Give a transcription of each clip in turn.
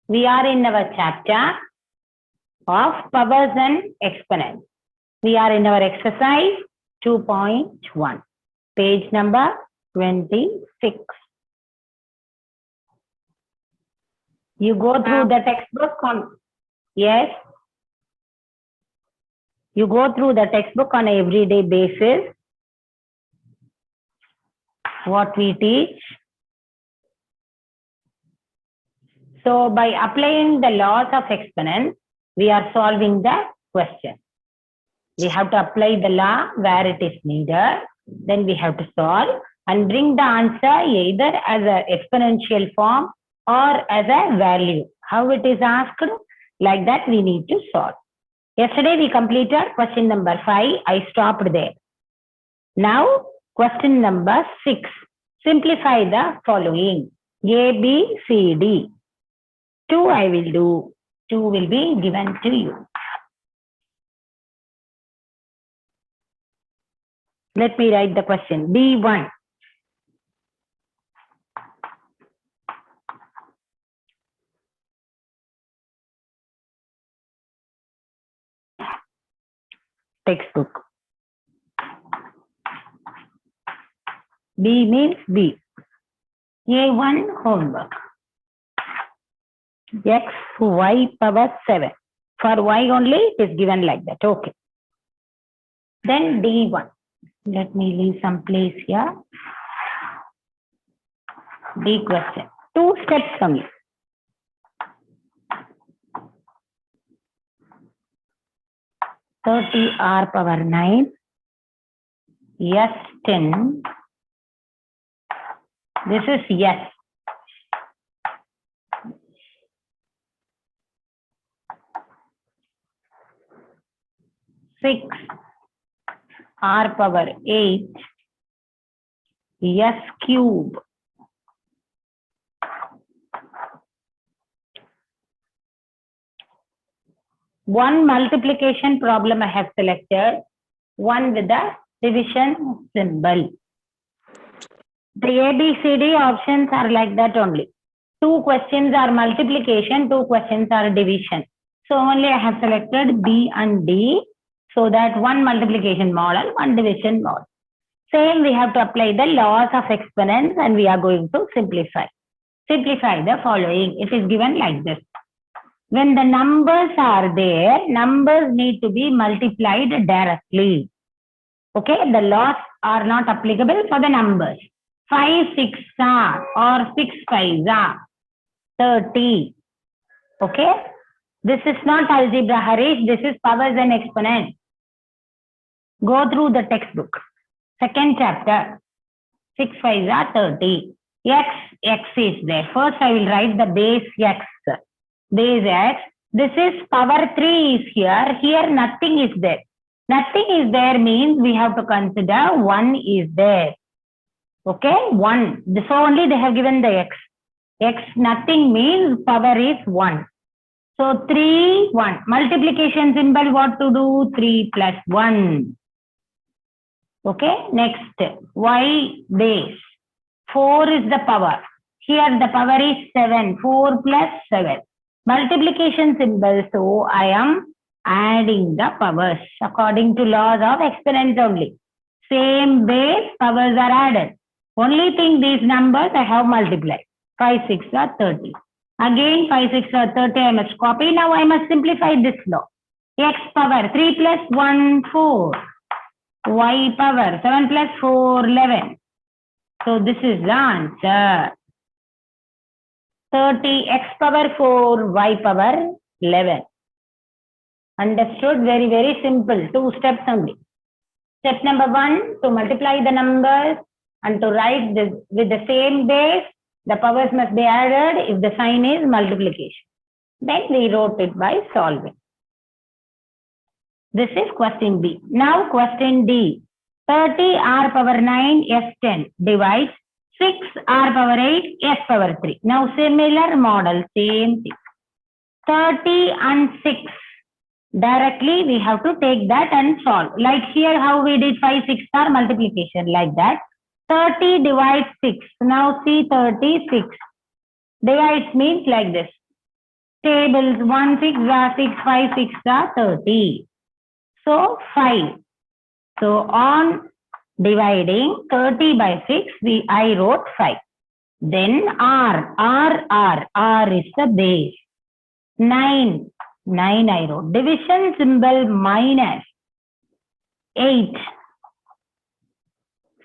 We are in our chapter of powers and exponents. We are in our exercise 2.1, page number 26. You go through the textbook on, yes? You go through the textbook on an everyday basis. What we teach. So by applying the laws of exponents, we are solving the question. We have to apply the law where it is needed. Then we have to solve and bring the answer either as an exponential form or as a value. How it is asked, like that we need to solve. Yesterday we completed question number 5. I stopped there. Now question number 6. Simplify the following. A, B, C, D. 2 I will do. 2 will be given to you. Let me write the question. B1. Textbook. B means B. A1 homework. X, Y power 7. For Y only it is given like that. Okay. Then D1. Let me leave some place here. D question. 2 steps only. R power 9. S10. This is yes. 6 R power 8 S cube. One multiplication problem I have selected, one with the division symbol. The ABCD options are like that only. 2 questions are multiplication, 2 questions are division. So only I have selected B and D. So that one multiplication model, one division model. Same we have to apply the laws of exponents and we are going to simplify. Simplify the following. It is given like this. When the numbers are there, numbers need to be multiplied directly. Okay, the laws are not applicable for the numbers. 5 6 are or 6 5 are 30. Okay, this is not algebra, Harish. This is powers and exponents. Go through the textbook. Second chapter. 6 5 are 30. X is there. First I will write the base X. Base X. This is power 3 is here. Here nothing is there. Nothing is there means we have to consider 1 is there. Okay, 1. So only they have given the X. X nothing means power is 1. So 3, 1. Multiplication symbol what to do? 3 plus 1. Okay, next. Y base. 4 is the power. Here the power is 7. 4 plus 7. Multiplication symbol. So I am adding the powers according to laws of exponents only. Same base, powers are added. Only thing these numbers I have multiplied. 5 6 are 30. Again 5 6 are 30. I must copy. Now I must simplify this law. X power 3 plus 1 4. Y power 7 plus 4 11. So this is the answer. 30 X power 4 Y power 11. Understood? Very, very simple. 2 steps only. Step number 1, to multiply the numbers and to write this with the same base, the powers must be added if the sign is multiplication. Then we wrote it by solving. This is question B. Now question D. 30 R power 9 S10 divides 6 R power 8 S power 3. Now similar model, same thing. 30 and 6. Directly we have to take that and solve. Like here how we did 5 6 star multiplication, like that. 30 divides 6. Now see 36. Divides means like this. tables 1 6 are 6, 5 6 are 30. So 5. So on dividing 30 by 6, I wrote 5. Then R is the base. 9 I wrote. Division symbol minus 8.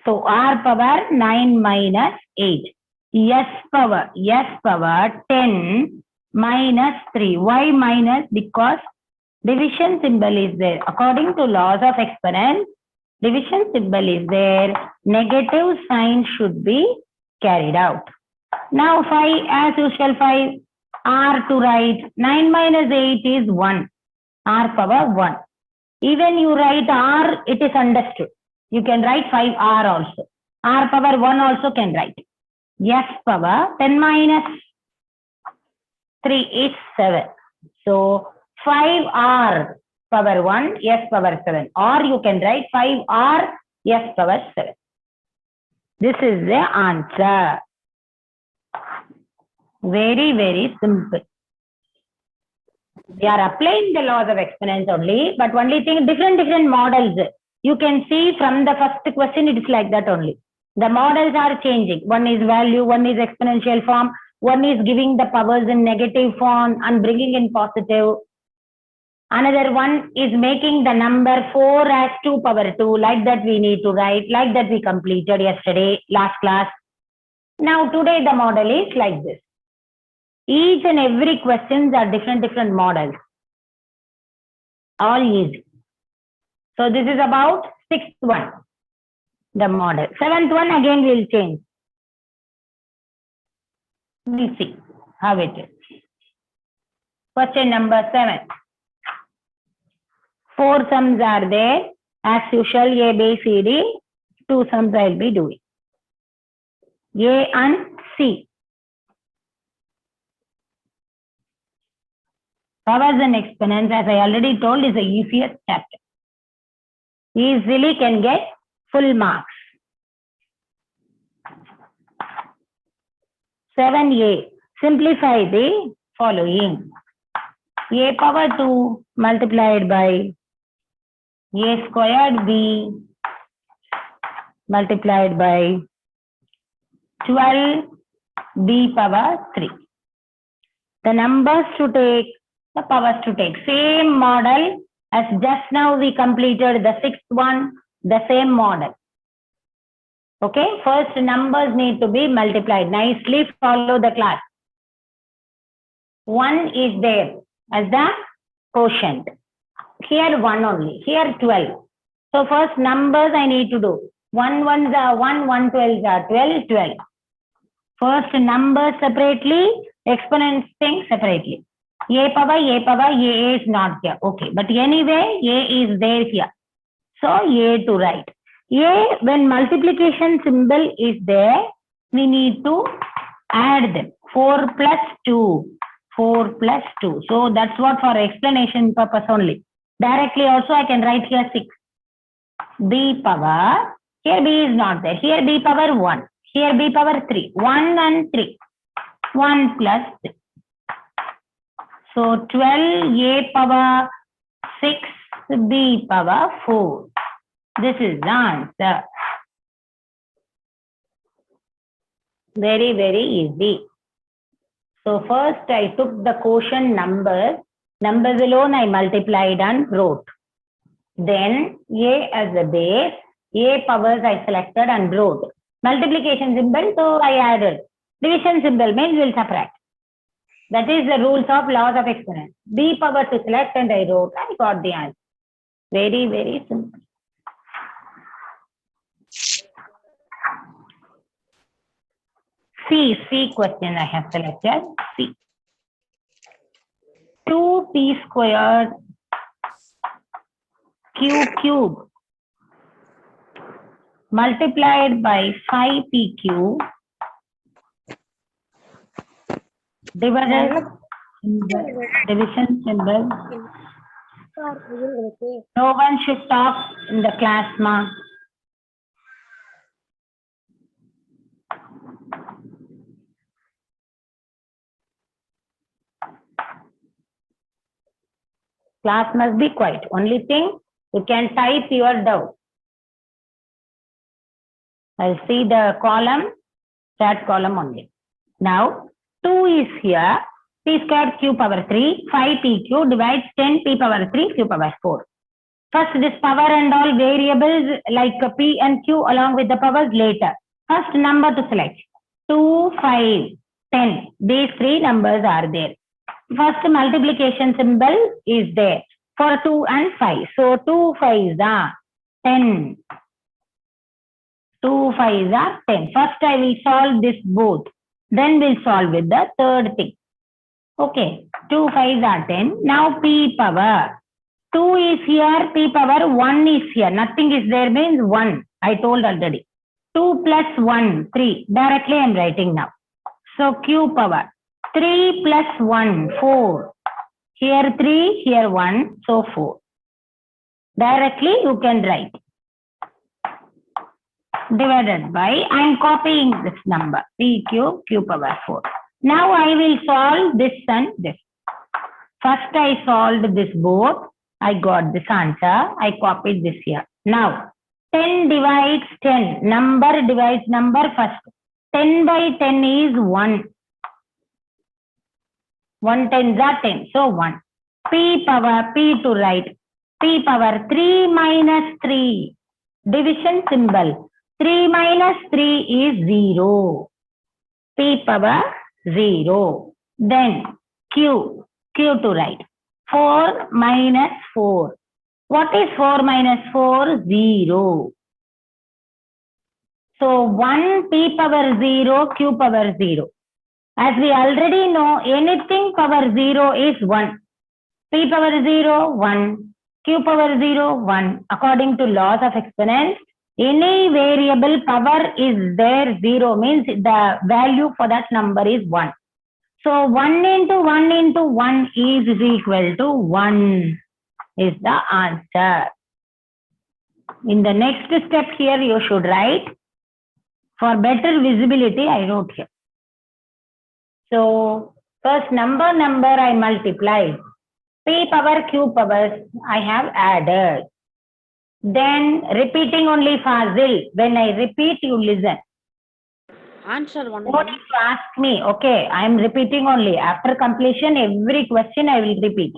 So R power 9 minus 8. S power 10 minus 3. Why minus? Because division symbol is there. According to laws of exponents, division symbol is there. Negative sign should be carried out. Now 5, as usual 5. R to write. 9 minus 8 is 1. R power 1. Even you write R, it is understood. You can write 5R also. R power 1 also can write. S power 10 minus 3 is 7. So 5R power 1, S power 7. Or you can write 5R, S power 7. This is the answer. Very, very simple. We are applying the laws of exponents only, but only thing, different models. You can see from the first question, it is like that only. The models are changing. One is value, one is exponential form, one is giving the powers in negative form and bringing in positive. Another one is making the number 4 as 2 power 2. Like that we need to write. Like that we completed yesterday, last class. Now today the model is like this. Each and every questions are different models. All easy. So this is about 6th one, the model. 7th one again will change. We'll see how it is. Question number 7. 4 sums are there. As usual, A, B, C, D. 2 sums I will be doing. A and C. Powers and exponents, as I already told, is the easiest chapter. Easily can get full marks. 7A. Simplify the following. A power 2 multiplied by A squared B multiplied by 12 B power 3. The numbers to take, the powers to take. Same model as just now we completed the 6th one, the same model. Okay, first numbers need to be multiplied. Nicely follow the class. 1 is there as the quotient. Here 1 only, here 12. So first numbers I need to do. 1 ones are 1, 1 12s are 12, 12. First numbers separately, exponents thing separately. A power, A is not here. Okay, but anyway, A is there here. So A to write. A, when multiplication symbol is there, we need to add them. 4 plus 2. 4 plus 2. So that's what for explanation purpose only. Directly also I can write here 6. B power. Here B is not there. Here B power 1. Here B power 3. 1 and 3. 1 plus 3. So 12 A power 6 B power 4. This is the answer. Very, very easy. So first I took the quotient numbers. Numbers alone I multiplied and wrote. Then A as a base. A powers I selected and wrote. Multiplication symbol, so I added. Division symbol means we'll subtract. That is the rules of laws of exponents. B power to select and I wrote. I got the answer. Very, very simple. C question I have selected. C. 2p squared q cube multiplied by 5pq divided in the division symbol. No one should talk in the class, ma. Class must be quiet. Only thing, you can type your doubt. I'll see the column, chat column only. Now, 2 is here. P squared q power 3, 5pq divides 10p power 3 q power 4. First, this power and all variables like p and q along with the powers later. First number to select. 2, 5, 10. These three numbers are there. First multiplication symbol is there for 2 and 5. So 2 5s are 10. 2 5s are 10. First I will solve this both. Then we'll solve with the third thing. Okay. 2 5s are 10. Now p power. 2 is here. P power 1 is here. Nothing is there means 1. I told already. 2 plus 1, 3. Directly I am writing now. So q power. 3 plus 1, 4. Here 3, here 1, so 4. Directly you can write. Divided by, I am copying this number. PQ, q power 4. Now I will solve this and this. First I solved this both. I got this answer. I copied this here. Now, 10 divides 10. Number divides number first. 10 by 10 is 1. 1 tens are 10. So 1. P power, P to write. P power 3 minus 3. Division symbol. 3 minus 3 is 0. P power 0. Then Q. Q to write. 4 minus 4. What is 4 minus 4? 0. So 1 P power 0, Q power 0. As we already know, anything power 0 is 1. P power 0, 1. Q power 0, 1. According to laws of exponents, any variable power is there 0 means the value for that number is 1. So 1 into 1 into 1 is equal to 1 is the answer. In the next step here you should write. For better visibility I wrote here. So first number I multiplied. P power Q powers I have added. Then repeating only Fazil. When I repeat you listen. Answer one. Don't ask me. Okay, I am repeating only. After completion, every question I will repeat.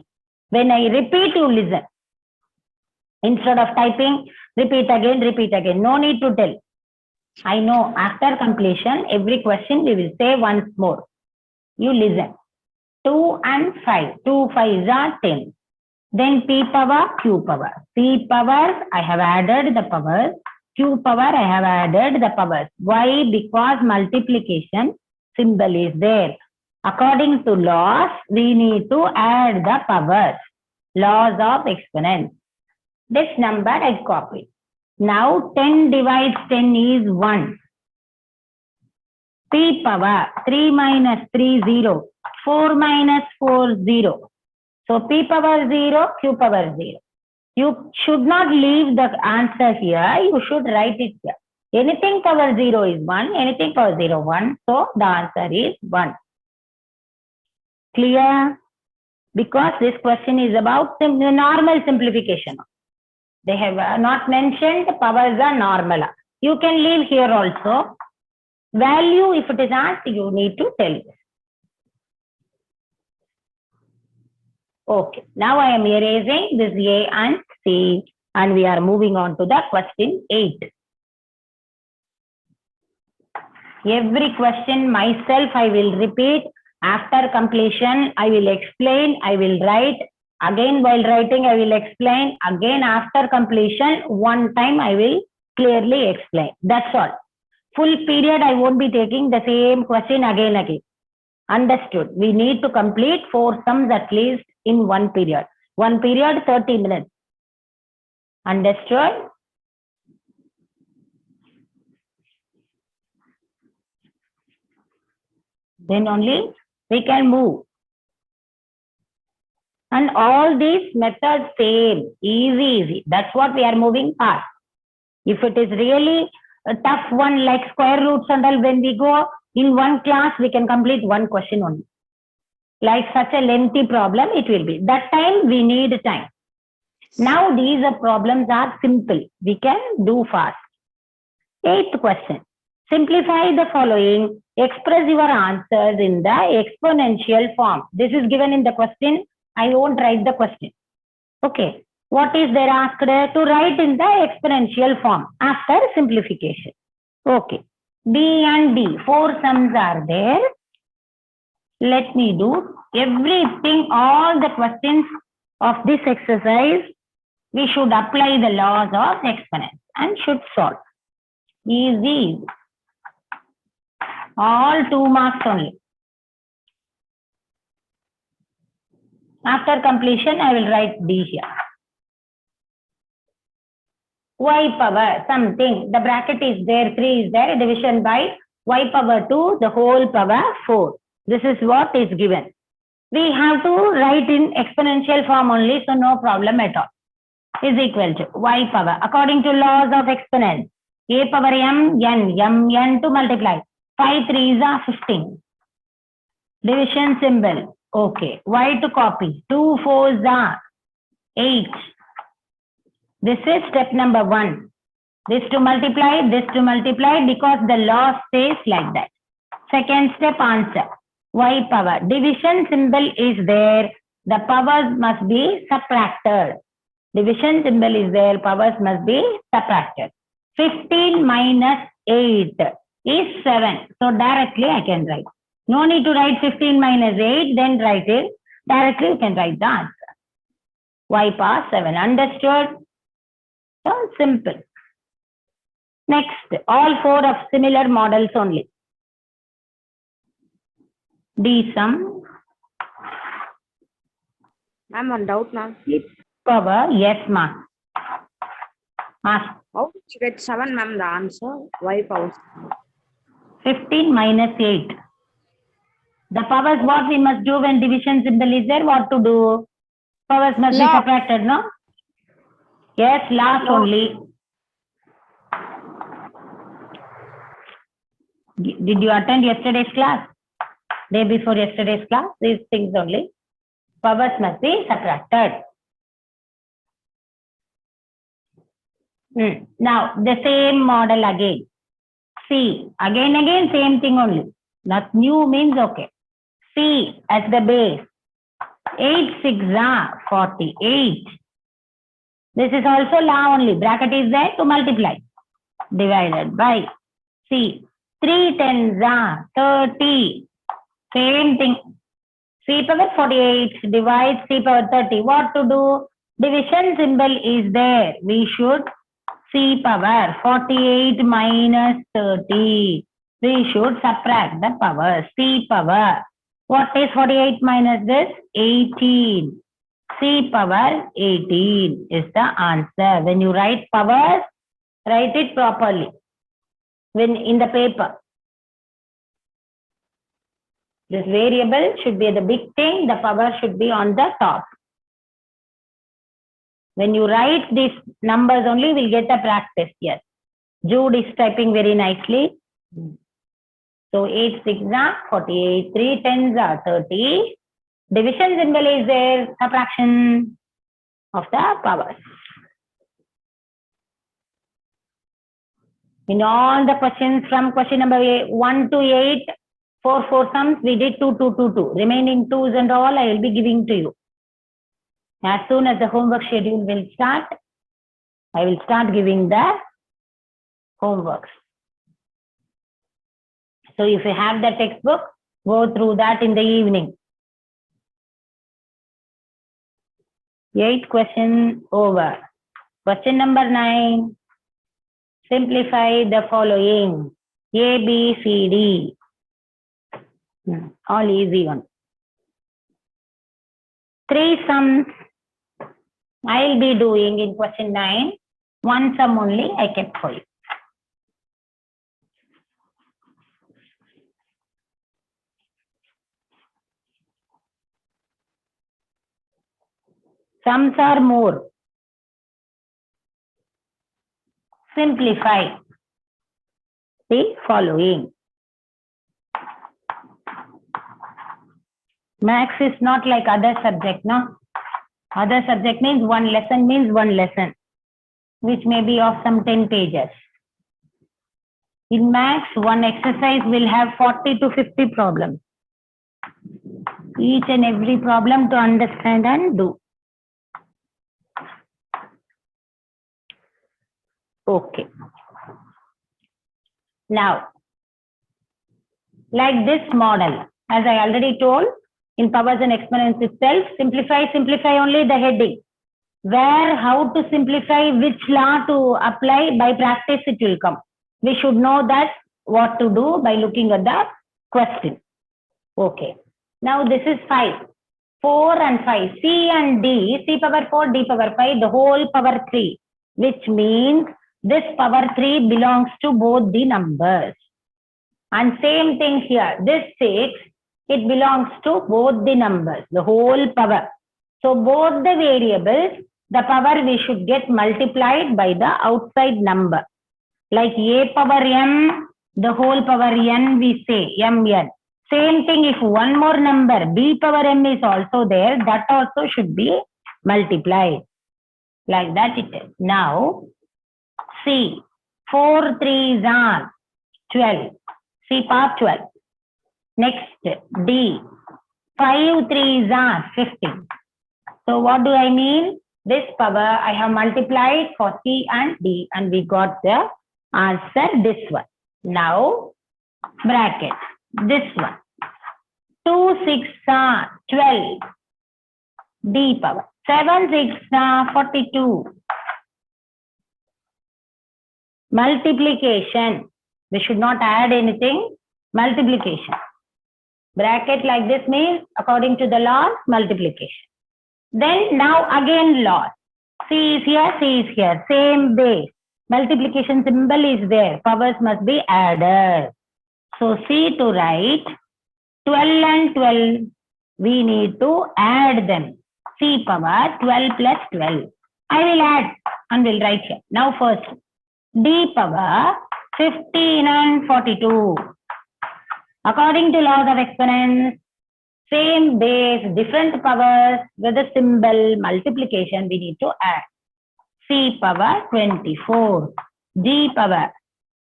When I repeat, you listen. Instead of typing, repeat again, repeat again. No need to tell. I know after completion, every question we will say once more. You listen. 2 and 5. 2 5s are 10. Then P power, Q power. P powers, I have added the powers. Q power, I have added the powers. Why? Because multiplication symbol is there. According to laws, we need to add the powers. Laws of exponents. This number I copied. Now 10 divides 10 is 1. P power 3 minus 3 0. 4 minus 4 0. So P power 0, Q power 0. You should not leave the answer here. You should write it here. Anything power 0 is 1. Anything power 0 1. So the answer is 1. Clear? Because this question is about the normal simplification. They have not mentioned powers are normal. You can leave here also. Value, if it is asked, you need to tell this. Okay, now I am erasing this A and C and we are moving on to the question 8. Every question myself I will repeat. After completion, I will explain, I will write. Again, while writing, I will explain. Again, after completion, one time I will clearly explain. That's all. Full period, I won't be taking the same question again. Understood. We need to complete 4 sums at least in one period. One period, 30 minutes. Understood? Then only we can move. And all these methods same, easy. That's what we are moving past. If it is really a tough one like square roots and all, when we go in one class, we can complete one question only. like such a lengthy problem it will be. That time we need time. Now these problems are simple. We can do fast. 8th question. Simplify the following. Express your answers in the exponential form. This is given in the question. I won't write the question. Okay. What is there asked? To write in the exponential form after simplification. Okay. B and D. 4 sums are there. Let me do everything, all the questions of this exercise. We should apply the laws of exponents and should solve. Easy. All 2 marks only. After completion, I will write D here. Y power something. The bracket is there, 3 is there, division by y power 2, the whole power 4. This is what is given. We have to write in exponential form only, so no problem at all. Is equal to y power. According to laws of exponents, a power m, n to multiply. 5 3s are 15. Division symbol. Okay. Y to copy. 2 4s are 8. This is step number 1. This to multiply because the law says like that. Second step, answer. Y power. Division symbol is there. The powers must be subtracted. Division symbol is there. Powers must be subtracted. 15 minus 8 is 7. So directly I can write. No need to write 15 minus 8, then write it. Directly you can write the answer. Y power 7. Understood? So simple. Next, all 4 of similar models only. D sum. Ma'am, one doubt, ma'am. Power, yes, ma'am. Ask. How to get 7, ma'am, the answer? Y power. 15 minus 8. The powers, what we must do when division symbol is there, what to do? Powers must be subtracted, no? Yes, last only. Did you attend yesterday's class? Day before yesterday's class? These things only. Powers must be subtracted. Now, the same model again. C. Again, same thing only. Not new means okay. C as the base. 8 6 are 48. This is also law only. Bracket is there to multiply. Divided by C. 3 10s are 30. Same thing. C power 48 divides C power 30. What to do? Division symbol is there. We should C power 48 minus 30. We should subtract the power. C power. What is 48 minus this? 18. C power 18 is the answer. When you write powers, write it properly. When in the paper. This variable should be the big thing. The power should be on the top. When you write these numbers only, we'll get a practice. Yes. Jude is typing very nicely. So 8 6 are 48. 3 10s are 30. Division symbol is there. Subtraction of the powers. In all the questions from question number 1 to 8, 4 sums, we did 2 2 2 2. Remaining 2s and all I will be giving to you. As soon as the homework schedule will start, I will start giving the homeworks. So if you have the textbook, go through that in the evening. 8 question over. Question number 9. Simplify the following. A, B, C, D. All easy one. 3 sums I'll be doing in question 9. 1 sum only I kept for you. Sums are more. Simplify the following. Max is not like other subject, no? Other subject means one lesson, which may be of some 10 pages. In Max, one exercise will have 40 to 50 problems. Each and every problem to understand and do. Okay. Now, like this model, as I already told, in powers and exponents itself, simplify only the heading. Where, how to simplify, which law to apply, by practice it will come. We should know that what to do by looking at the question. Okay. Now this is 5. 4 and 5. C and D, C power 4, D power 5, the whole power 3. Which means this power 3 belongs to both the numbers. And same thing here. This 6, it belongs to both the numbers, the whole power. So both the variables, the power we should get multiplied by the outside number. Like a power m, the whole power n we say, mn. Same thing, if one more number, b power m is also there, that also should be multiplied. Like that it is. Now, C, 4 3s are 12. C part 12. Next, D, 5 3s are 15. So what do I mean? This power I have multiplied for C and D and we got the answer, this one. Now, bracket, this one. 2 6 are 12. D power. 7 6 are 42. Multiplication. We should not add anything. Multiplication. Bracket like this means according to the law, multiplication. Then now again law. C is here, C is here. Same base. Multiplication symbol is there. Powers must be added. So C to write 12 and 12. We need to add them. C power 12 plus 12. I will add and will write here. Now first. D power 15 and 42. According to laws of exponents, same base, different powers with the symbol multiplication we need to add. C power 24. D power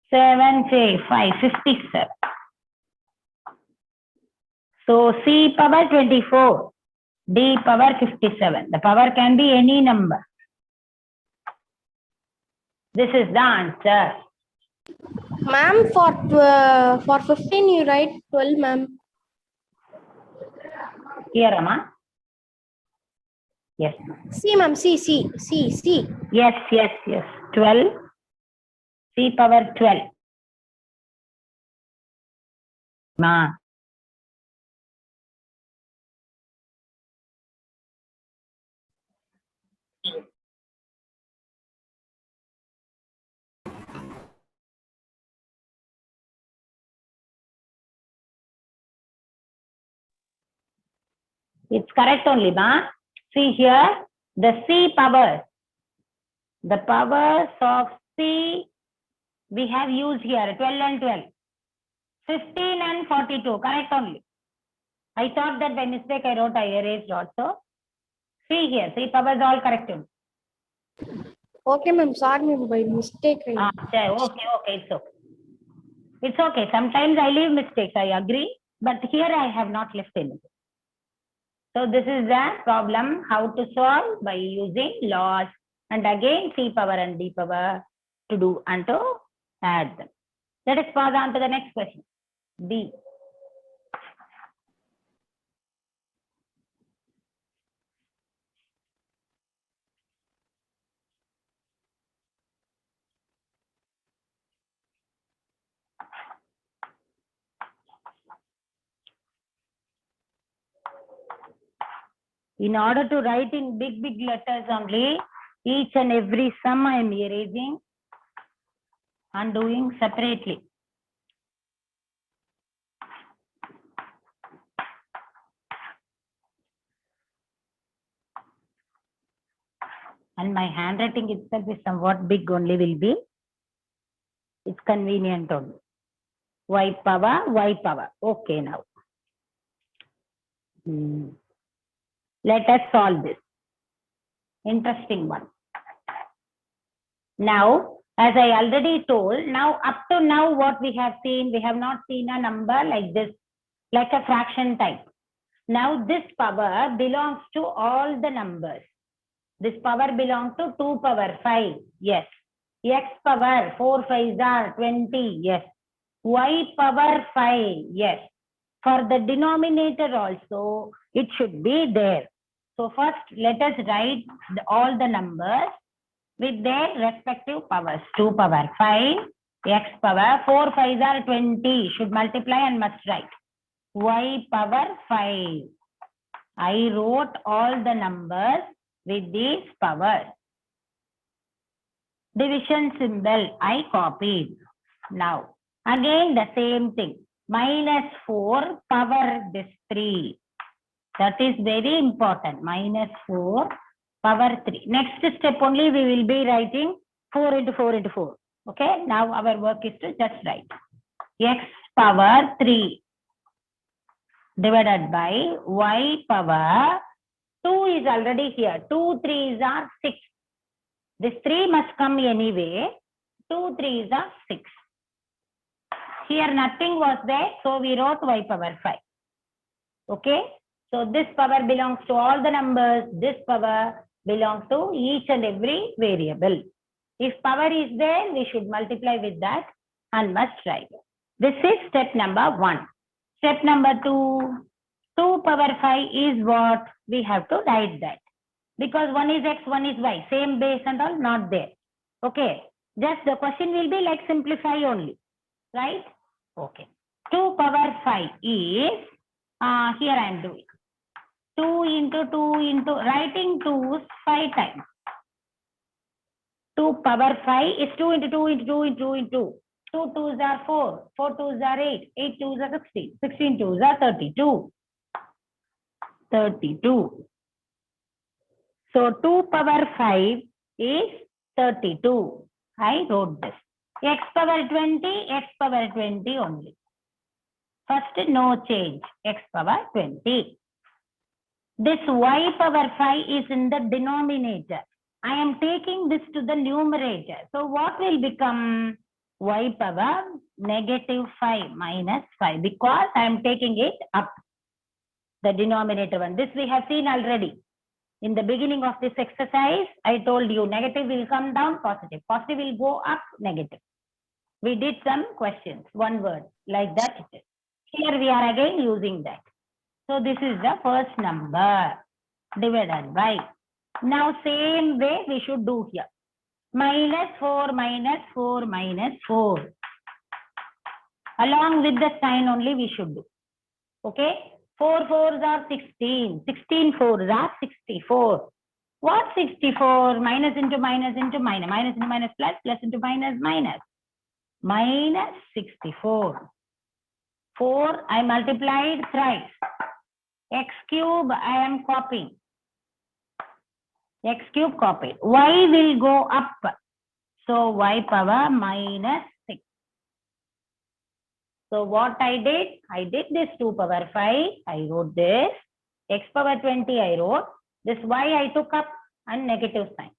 7, 5, 57. So C power 24. D power 57. The power can be any number. This is the answer. Ma'am, for 15 you write 12, ma'am. Here, Amma. Yes. C, ma'am. C. Yes. 12. C power 12. Ma. It's correct only, ma. See here, the C powers. The powers of C we have used here, 12 and 12. 15 and 42, correct only. I thought that by mistake I wrote, I erased also. See here, C powers all correct only. Okay, ma'am. Sorry, ma'am. By mistake. Okay, it's okay. It's okay. Sometimes I leave mistakes, I agree. But here I have not left anything. So this is the problem, how to solve by using laws. And again, C power and D power to do and to add them. Let us pass on to the next question. D. In order to write in big letters only, each and every sum I am erasing and doing separately. And my handwriting itself is somewhat big only will be. It's convenient only. Y power. Okay now. Let us solve this. Interesting one. Now, as I already told, now up to now what we have seen, we have not seen a number like this, like a fraction type. Now this power belongs to all the numbers. This power belongs to 2 power 5, yes. X power 4 5s are 20, yes. Y power 5, yes. For the denominator also, it should be there. So first, let us write all the numbers with their respective powers. 2 power 5, X power 4 5s are 20, should multiply and must write. Y power 5. I wrote all the numbers with these powers. Division symbol, I copied. Now, again the same thing. Minus 4 power this 3. That is very important. Minus 4 power 3. Next step only we will be writing 4 into 4 into 4. Okay. Now our work is to just write. X power 3 divided by Y power 2 is already here. 2 3s are 6. This 3 must come anyway. 2 3s are 6. Here nothing was there, so we wrote Y power 5. Okay. So this power belongs to all the numbers. This power belongs to each and every variable. If power is there, we should multiply with that and must write. This is step number 1. Step number 2. 2 power 5 is what? We have to write that. Because one is X, one is Y. Same base and all not there. Okay. Just the question will be like simplify only. Right? Okay. 2 power 5 is, here I am doing. 2 into 2 into, writing 2's 5 times. 2 power 5 is 2 into 2 into 2 into 2 into 2. 2 2s are 4. 4 2s are 8. 8 2s are 16. 16 2s are 32. 32. So 2 power 5 is 32. I wrote this. X power 20, X power 20 only. First, no change. X power 20. This Y power 5 is in the denominator. I am taking this to the numerator. So what will become? Y power negative 5 minus 5, because I am taking it up. The denominator one. This we have seen already. In the beginning of this exercise, I told you negative will come down, positive. Positive will go up, negative. We did some questions, one word, like that it is. Here we are again using that. So this is the first number divided by. Now same way we should do here. Minus 4 minus 4 minus 4. Along with the sign only we should do. Okay. 4 4s are 16. 16 4s are 64. What 64? Minus into minus into minus. Minus into minus plus. Plus into minus minus. Minus 64. 4 I multiplied thrice. X cube I am copying. X cube copied. Y will go up. So y power minus 6. So what I did this 2 power 5. I wrote this. X power 20 I wrote. This y I took up and negative sign.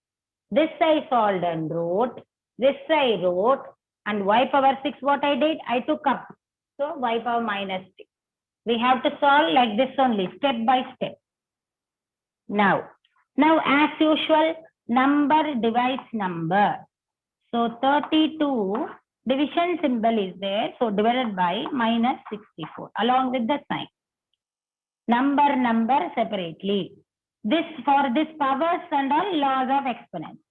This I solved and wrote. This I wrote. And y power 6 what I did? I took up. So y power minus 6. We have to solve like this only, step by step. Now as usual, number divides number. So 32, division symbol is there. So divided by minus 64 along with the sign. Number separately. This for this powers and all laws of exponents.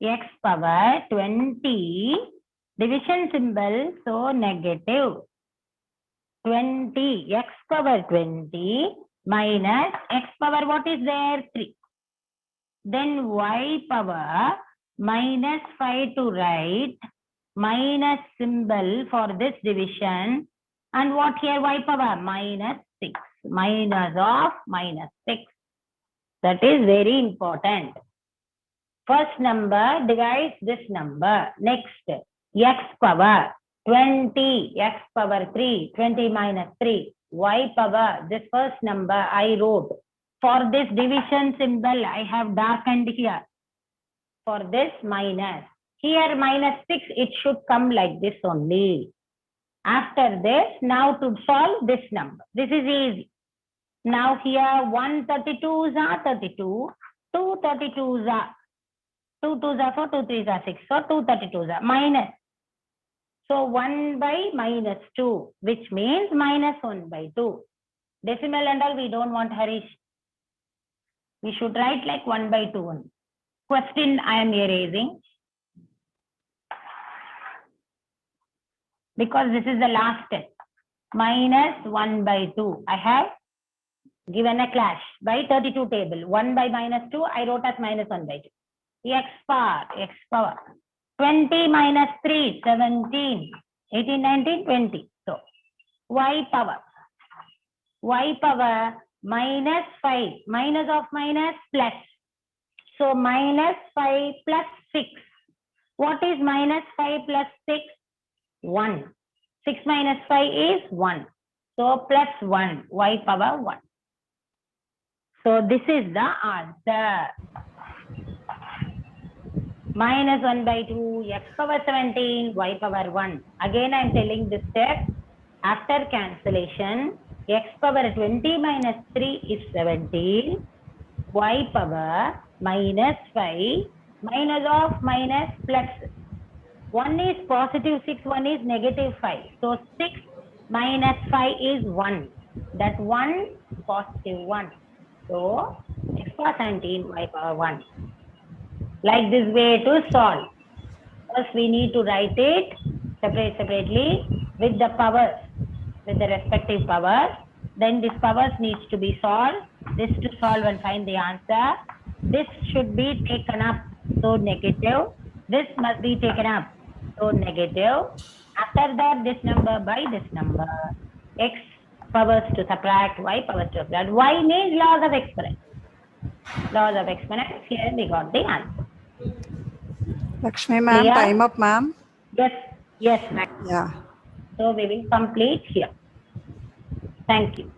X power 20, division symbol, so negative. 20, x power 20 minus x power what is there? 3. Then y power minus 5 to write, minus symbol for this division, and what here? Y power minus 6, minus of minus 6. That is very important. First number divides this number. Next, x power 20, x power 3, 20 minus 3, y power, this first number I wrote. For this division symbol, I have darkened here. For this minus. Here minus 6, it should come like this only. After this, now to solve this number. This is easy. Now here 132s are 32, 232s are 2 2s are 4, 2 3s are 6. So 232s are minus. So 1 by minus 2, which means minus 1 by 2. Decimal and all we don't want, Harish. We should write like 1 by 2 only. Question I am erasing. Because this is the last step. Minus 1 by 2. I have given a clash by 32 table. 1 by minus 2, I wrote as minus 1 by 2. X power. 20 minus 3, 17. 18, 19, 20. So, y power minus 5. Minus of minus plus. So, minus 5 plus 6. What is minus 5 plus 6? 1. 6 minus 5 is 1. So, plus 1. Y power 1. So, this is the answer. Minus 1 by 2, x power 17, y power 1. Again, I am telling this step. After cancellation, x power 20 minus 3 is 17. Y power minus 5, minus of minus plus. 1 is positive 6, 1 is negative 5. So, 6 minus 5 is 1. That 1 positive 1. So, x power 17, y power 1. Like this way to solve. First, we need to write it separately with the powers, with the respective powers. Then this powers needs to be solved. This to solve and find the answer. This should be taken up. So, negative. This must be taken up. So, negative. After that, this number by this number. X powers to subtract, y powers to subtract. Y means laws of exponents. Laws of exponents. Here we got the answer. Lakshmi ma'am, Clear? time up ma'am. Yes, ma'am. Yeah. So we will complete here. Thank you.